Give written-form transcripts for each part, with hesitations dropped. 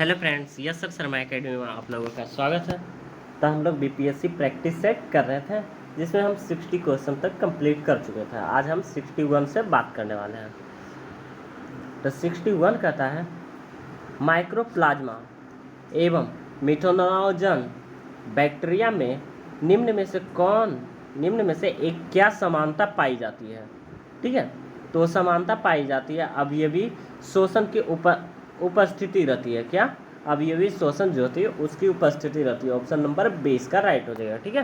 Hello friends, yes sir Sharma academy में आप लोगों का स्वागत है। तो हम लोग बीपीएससी प्रैक्टिस सेट कर रहे थे, जिसमें हम 60 क्वेश्चन तक कंप्लीट कर चुके थे। आज हम 61 से बात करने वाले हैं। तो 61 कहता है माइक्रोप्लाज्मा एवं मिथोनोजन बैक्टीरिया में निम्न में से एक क्या समानता पाई जाती है। ठीक है, तो समानता पाई जाती है अवयवी शोषण की उपस्थिति रहती है। क्या? अवयवी शोषण जो होती है उसकी उपस्थिति रहती है। ऑप्शन नंबर 20 का राइट हो जाएगा। ठीक है,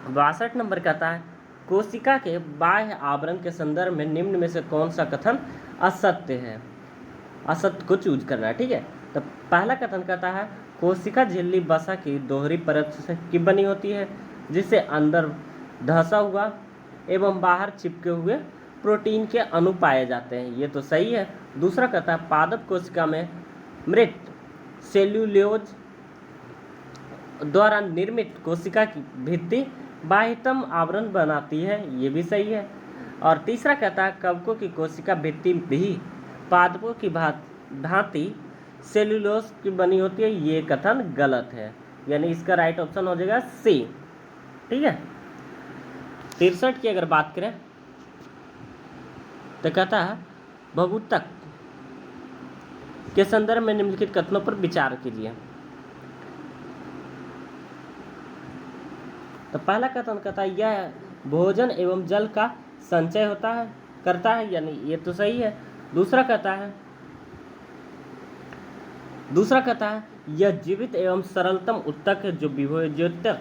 62 नंबर कहता है कोशिका के बाह्य आवरण के संदर्भ में निम्न में से कौन सा कथन असत्य है। असत्य को चूज करना है। ठीक है, तो पहला कथन कहता है कोशिका झिल्ली वसा की दोहरी परत की बनी होती है, जिससे अंदर धंसा हुआ एवं बाहर चिपके हुए प्रोटीन के अणु पाए जाते हैं। ये तो सही है। दूसरा कहता है पादप कोशिका में मृत सेल्यूलोज द्वारा निर्मित कोशिका की भित्ति बाह्यतम आवरण बनाती है। ये भी सही है। और तीसरा कहता है कवकों की कोशिका भित्ति भी पादपों की भांति सेल्यूलोज की बनी होती है। ये कथन गलत है, यानी इसका राइट ऑप्शन हो जाएगा सी। ठीक है, 63 की अगर बात करें तो कहता है भभूतक के संदर्भ में निम्नलिखित कथनों पर विचार कीजिए। तो पहला कथन कहता है यह भोजन एवं जल का संचय करता है, यानी ये तो सही है। दूसरा कहता है यह जीवित एवं सरलतम उत्तक है जो विभेद्योतक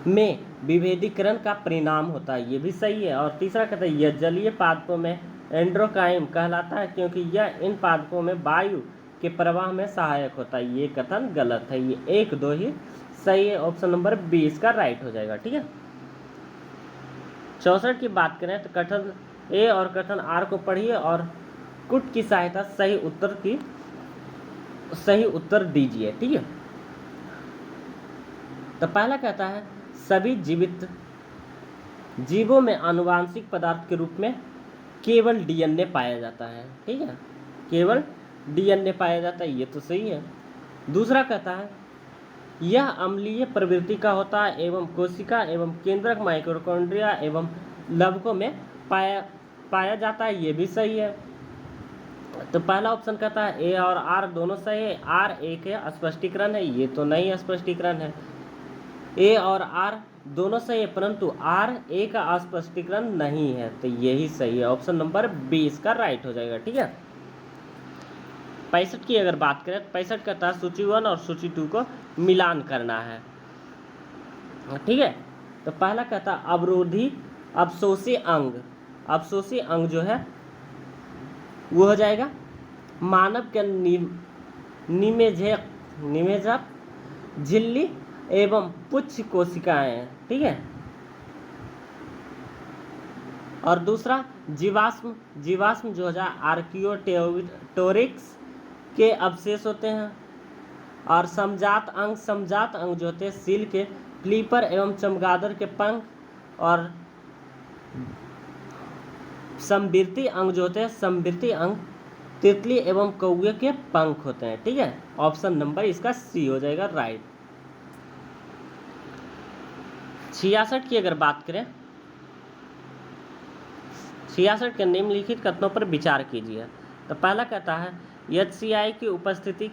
में विभेदीकरण का परिणाम होता है। ये भी सही है। और तीसरा कहता है यह जलीय पादपों में एंड्रोकाइम कहलाता है क्योंकि यह इन पादपों में वायु के प्रवाह में सहायक होता है। ये कथन गलत है। ये 1, 2 ही सही है। ऑप्शन नंबर 20 का राइट हो जाएगा। ठीक है, 64 की बात करें तो कथन ए और कथन आर को पढ़िए और कुट की सहायता सही उत्तर दीजिए। ठीक है, तो पहला कहता है सभी जीवित जीवों में आनुवांशिक पदार्थ के रूप में केवल डीएनए पाया जाता है। ठीक है, केवल डीएनए पाया जाता है। ये तो सही है। दूसरा कहता है यह अम्लीय प्रवृत्ति का होता है एवं कोशिका एवं केंद्रक माइटोकॉन्ड्रिया एवं लवकों में पाया जाता है। ये भी सही है। तो पहला ऑप्शन कहता है ए और आर दोनों सही है। आर एक है स्पष्टीकरण है, ये तो नहीं स्पष्टीकरण है। ए और आर दोनों सही है, परंतु आर ए का स्पष्टीकरण नहीं है, तो यही सही है। ऑप्शन नंबर 20 का राइट हो जाएगा। ठीक है, 65 की अगर बात करें तो 65 कहता है सूची 1 और सूची 2 को मिलान करना है। ठीक है, तो पहला कहता है अवरोधी अवशोषी अंग जो है वो हो जाएगा मानव के निमेजक झिल्ली एवं पुच्छ कोशिकाएं। ठीक है, और दूसरा जीवाश्म जो है आर्कियोटोरिक्स के अवशेष होते हैं। और समजात अंग जो होते हैं सील के फ्लीपर एवं चमगादड़ के पंख। और समवृत्ति अंग जो होते हैं तितली एवं कौवे के पंख होते हैं। ठीक है, ऑप्शन नंबर इसका सी हो जाएगा राइट। 66 की अगर बात करें 66 के निम्नलिखित कथनों पर विचार कीजिए। तो पहला कहता है HCI की उपस्थिति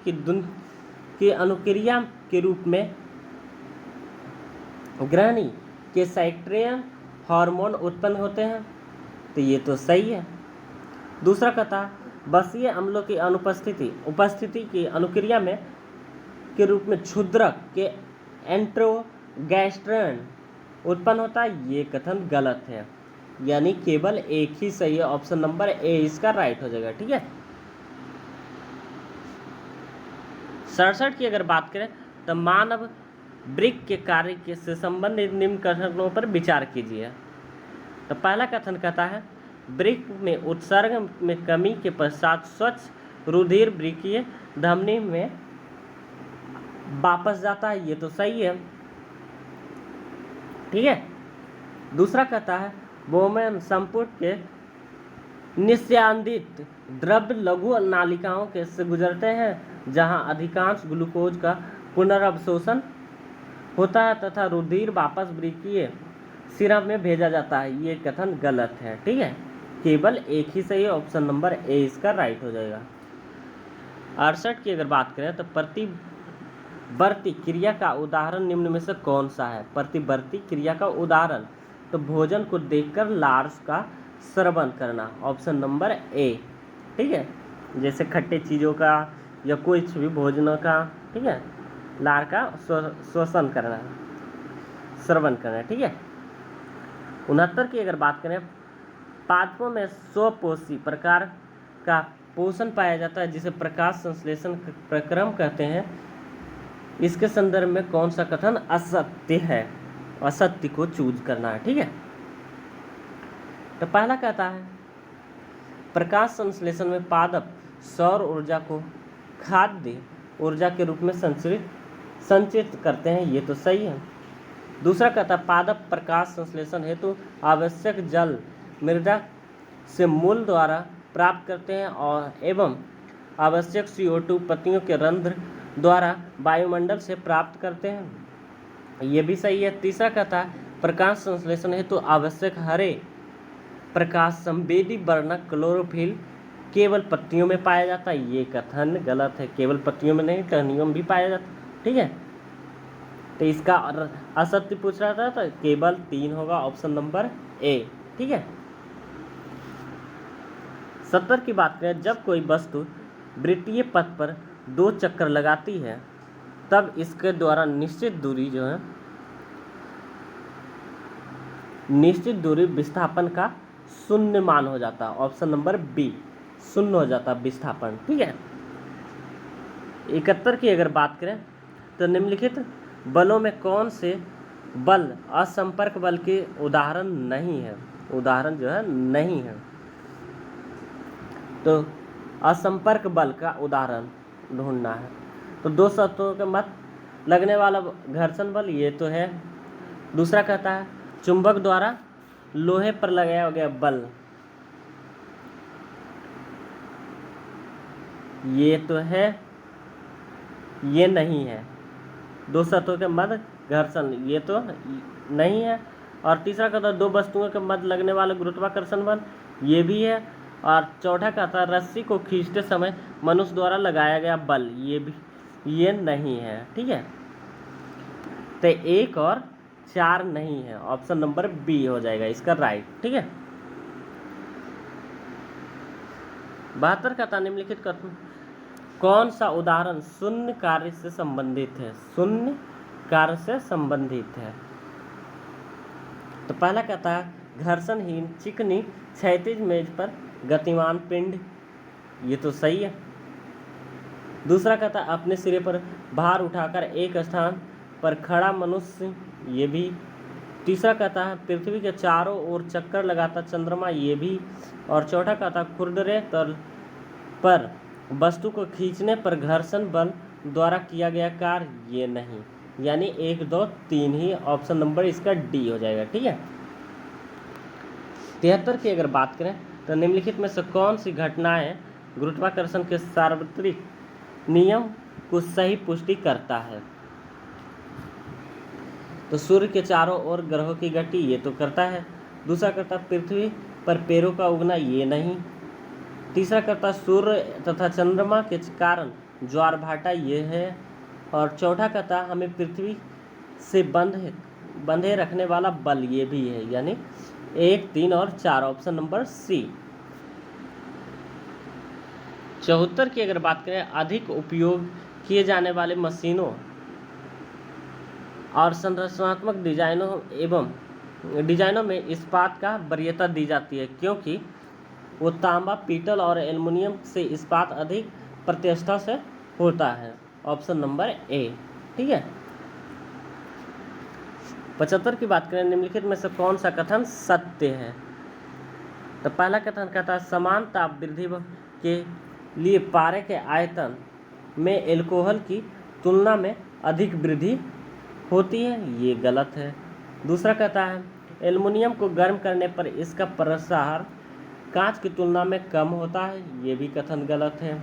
की अनुक्रिया के रूप में ग्रहणी के साइट्रियन हार्मोन उत्पन्न होते हैं, तो ये तो सही है। दूसरा कहता है बसीय अम्लों की उपस्थिति की अनुक्रिया में के रूप में क्षुद्रक के एंट्रोगैस्ट्रन उत्पन्न होता है। ये कथन गलत है, यानी केवल एक ही सही है। ऑप्शन नंबर ए इसका राइट हो जाएगा। ठीक है, 67 की अगर बात करें तो मानव वृक्क के कार्य से संबंधित निम्न कथनों पर विचार कीजिए। तो पहला कथन कहता है वृक्क में उत्सर्ग में कमी के पश्चात स्वच्छ रुधिर वृक्कीय धमनी में वापस जाता है। ये तो सही है। ठीक है, दूसरा कहता है बोमेन संपुट के निस्यंदित द्रव्य लघु नालिकाओं के से गुजरते हैं जहां अधिकांश ग्लूकोज का पुनर्अवशोषण होता है तथा रुधिर वापस वृक्कीय सिरा में भेजा जाता है। ये कथन गलत है। ठीक है, केवल एक ही सही, ऑप्शन नंबर ए इसका राइट हो जाएगा। 68 की अगर बात करें तो प्रतिवर्ती क्रिया का उदाहरण निम्न में से कौन सा है? प्रतिवर्ती क्रिया का उदाहरण, तो भोजन को देखकर लार्स का श्रवण करना, ऑप्शन नंबर ए। ठीक है, जैसे खट्टे चीज़ों का या कुछ भी भोजनों का, ठीक है, लार का श्वसन करना, श्रवण करना। ठीक है, 69 की अगर बात करें, पादपों में स्वपोषी प्रकार का पोषण पाया जाता है जिसे प्रकाश संश्लेषण प्रक्रम कहते हैं। इसके संदर्भ में कौन सा कथन असत्य है? असत्य को चूज करना है। ठीक है, तो पहला कहता है प्रकाश संश्लेषण में पादप सौर ऊर्जा को खाद्य ऊर्जा के रूप में संचित करते हैं। ये तो सही है। दूसरा कहता है पादप प्रकाश संश्लेषण हेतु आवश्यक जल मृदा से मूल द्वारा प्राप्त करते हैं और एवं आवश्यक CO2 पत्तियों के रंध्र द्वारा वायुमंडल से प्राप्त करते हैं। ये भी सही है। तीसरा कहता है प्रकाश संश्लेषण हेतु आवश्यक हरे प्रकाश संवेदी वर्णक क्लोरोफिल केवल पत्तियों में पाया जाता है। ये कथन गलत है। केवल पत्तियों में नहीं, टहनियों में भी पाया जाता है। ठीक है, तो इसका असत्य पूछ रहा था तो केवल 3 होगा, ऑप्शन नंबर ए। ठीक है, 70 की बात करें, जब कोई वस्तु वृत्तीय पथ पर 2 चक्कर लगाती है तब इसके द्वारा निश्चित दूरी जो है, निश्चित दूरी विस्थापन का शून्य मान हो जाता है, ऑप्शन नंबर बी, शून्य हो जाता है विस्थापन। ठीक है, 71 की अगर बात करें तो निम्नलिखित बलों में कौन से बल असंपर्क बल के उदाहरण नहीं है? उदाहरण जो है नहीं है, तो असंपर्क बल का उदाहरण ढूंढना है। तो 2 सतहों के मध्य लगने वाला घर्षण बल, ये तो है। दूसरा कहता है चुंबक द्वारा लोहे पर लगाया गया बल, ये तो है, ये नहीं है। 2 सतहों के मध्य घर्षण, ये तो नहीं है। और तीसरा कहता है 2 वस्तुओं के मध्य लगने वाला गुरुत्वाकर्षण बल, ये भी है। और चौथा कहता है रस्सी को खींचते समय मनुष्य द्वारा लगाया गया बल, ये भी, ये नहीं है। ठीक है, तो 1 और 4 नहीं है, ऑप्शन नंबर बी हो जाएगा इसका राइट। ठीक है, 72 कहता है निम्नलिखित कथन कौन सा उदाहरण शून्य कार्य से संबंधित है? शून्य कार्य से संबंधित है, तो पहला कहता है घर्षणहीन चिकनी क्षैतिज मेज पर गतिमान पिंड, ये तो सही है। दूसरा कहता है अपने सिरे पर भार उठाकर एक स्थान पर खड़ा मनुष्य, ये भी। तीसरा कहता है पृथ्वी के चारों ओर चक्कर लगाता चंद्रमा, ये भी। और चौथा कहता है खुरदरे तल पर वस्तु को खींचने पर घर्षण बल द्वारा किया गया कार्य, ये नहीं। यानी 1, 2, 3 ही, ऑप्शन नंबर इसका डी हो जाएगा। ठीक है, 73 की अगर बात करें तो निम्नलिखित में से कौन सी घटनाएं गुरुत्वाकर्षण के सार्वत्रिक नियम को सही पुष्टि करता है? तो सूर्य के चारों ओर ग्रहों की गति, ये तो करता है। दूसरा करता पृथ्वी पर पेड़ों का उगना, ये नहीं। तीसरा करता सूर्य तथा चंद्रमा के कारण ज्वार भाटा, ये है। और चौथा कहता हमें पृथ्वी से बंधे रखने वाला बल, ये भी है। यानी 1, 3 और 4, ऑप्शन नंबर सी। 74 की अगर बात करें अधिक उपयोग किए जाने वाले मशीनों और संरचनात्मक डिजाइनों में इस्पात का वरीयता दी जाती है क्योंकि वो तांबा, पीतल और एल्युमिनियम से इस्पात अधिक प्रतिष्ठा से होता है, ऑप्शन नंबर ए। ठीक है, 75 की बात करें निम्नलिखित में से कौन सा कथन सत्य है? तो पहला कथन कहता है समान ताप वृद्धि के लिए पारे के आयतन में एल्कोहल की तुलना में अधिक वृद्धि होती है, ये गलत है। दूसरा कहता है एल्युमिनियम को गर्म करने पर इसका प्रसार कांच की तुलना में कम होता है, ये भी कथन गलत है।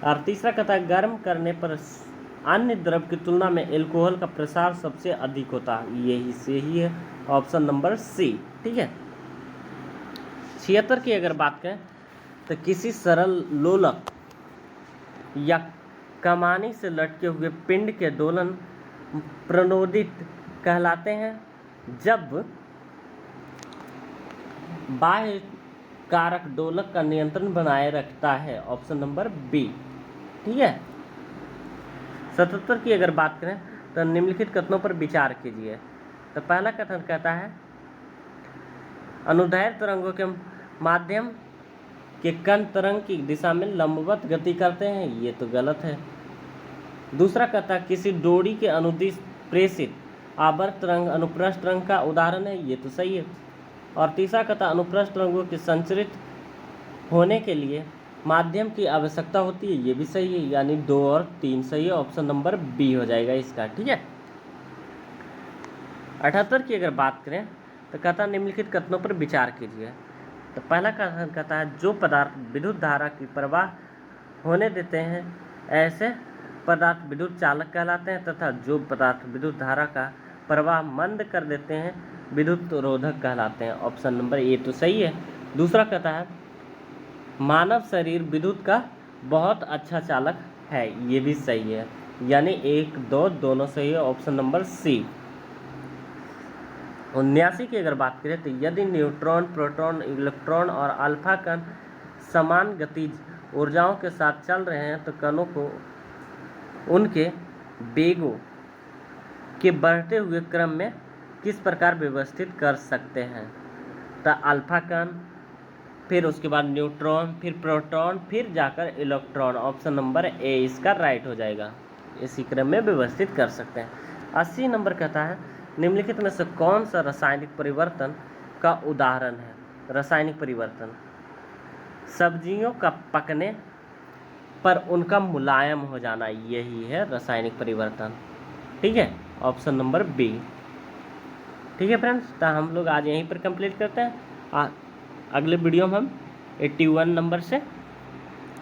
और तीसरा कहता है गर्म करने पर अन्य द्रव की तुलना में एल्कोहल का प्रसार सबसे अधिक होता है, यही सही है, ऑप्शन नंबर सी। ठीक है। 76 की अगर बात करें तो किसी सरल लोलक या कमानी से लटके हुए पिंड के दोलन प्रणोदित कहलाते हैं जब बाह्य कारक दोलक का नियंत्रण बनाए रखता है, ऑप्शन नंबर बी। ठीक है। 77 की अगर बात करें तो निम्नलिखित कथनों पर विचार कीजिए। तो पहला कथन कहता है अनुदैर्ध्य तरंगों के माध्यम के कण तरंग की दिशा में लंबवत गति करते हैं, ये तो गलत है। दूसरा कहता है किसी डोरी के अनुदिश प्रेषित आवर्त तरंग अनुप्रस्थ तरंग का उदाहरण है, ये तो सही है। और तीसरा कहता अनुप्रस्थ तरंगों के संचरित होने के लिए माध्यम की आवश्यकता होती है, ये भी सही है, यानी 2 और 3 सही है, ऑप्शन नंबर बी हो जाएगा इसका। ठीक है। 78 की अगर बात करें तो कहता निम्नलिखित कथनों पर विचार कीजिए। तो पहला कथन कहता है जो पदार्थ विद्युत धारा की प्रवाह होने देते हैं ऐसे पदार्थ विद्युत चालक कहलाते हैं, तथा जो पदार्थ विद्युत धारा का प्रवाह मंद कर देते हैं विद्युत रोधक कहलाते हैं, ऑप्शन नंबर ए तो सही है। दूसरा कहता है मानव शरीर विद्युत का बहुत अच्छा चालक है, ये भी सही है, यानी 1, 2 दोनों सही है, ऑप्शन नंबर सी। 79 की अगर बात करें तो यदि न्यूट्रॉन, प्रोटॉन, इलेक्ट्रॉन और अल्फा कण समान गतिज ऊर्जाओं के साथ चल रहे हैं तो कणों को उनके वेगों के बढ़ते हुए क्रम में किस प्रकार व्यवस्थित कर सकते हैं। तो अल्फा कण, फिर उसके बाद न्यूट्रॉन, फिर प्रोटॉन, फिर जाकर इलेक्ट्रॉन, ऑप्शन नंबर ए इसका राइट हो जाएगा, इसी क्रम में व्यवस्थित कर सकते हैं। 80 नंबर कहता है निम्नलिखित में से कौन सा रासायनिक परिवर्तन का उदाहरण है। रासायनिक परिवर्तन सब्जियों का पकने पर उनका मुलायम हो जाना, यही है रासायनिक परिवर्तन। ठीक है, ऑप्शन नंबर बी। ठीक है फ्रेंड्स, तो हम लोग आज यहीं पर कंप्लीट करते हैं। अगले वीडियो में हम 81 नंबर से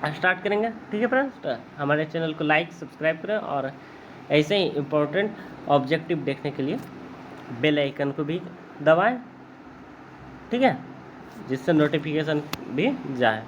स्टार्ट करेंगे। ठीक है फ्रेंड्स, तो हमारे चैनल को लाइक सब्सक्राइब करें और ऐसे ही इम्पोर्टेंट ऑब्जेक्टिव देखने के लिए बेल आइकन को भी दबाएं। ठीक है, जिससे नोटिफिकेशन भी जाए।